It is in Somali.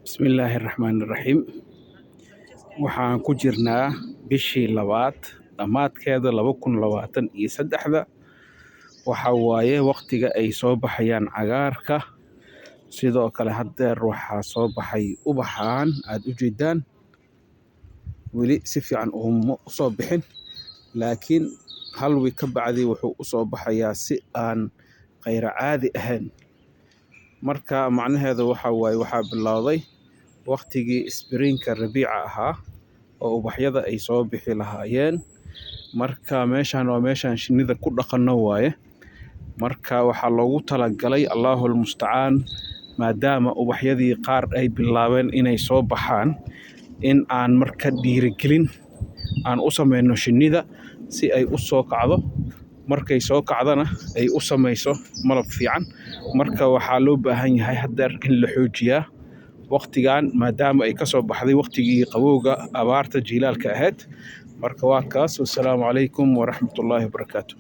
Bismillaahirrahmaanirrahiim. Waxaan ku jirnaa bishii labaad dhammaadkeeda 2023. Waxa waaye waqtiga ay soo baxayaan cagaarka. Sidoo kale haddeer waxaa soo baxay ubaxaan aad u jeedaan. Weli si fiican uma soo bixin, laakiin hal week ka bacdi wuxuu u soo baxayaa si aan khayra caadi ahayn. Marka macnaheedu waxa waaye waxaa bilowday waqtigii springka rabiica ahaa oo ubaxyada ay soo bixi lahaayeen. Marka meeshaan waa meeshaan shinnida ku dhaqanno waaye. Marka waxaa loogu talagalay Allaahul Mustacaan, maadaama ubaxyadii qaar ay bilaabeen inay soo baxaan, in aan marka dhiirigelin aan u sameyno shinnida si ay u soo kacdo. Markay soo kacdana ay u samayso malab fiican. Marka waxaa loo baahan yahay haddeer in la xoojiyaa waqtigan, maadaama ay ka soo baxday waqtigii qabowga abaarta jiilaalka ahayd. Marka waa kaas. Wassalaamu calaykum waraxmatullaahi wabarakaatuh.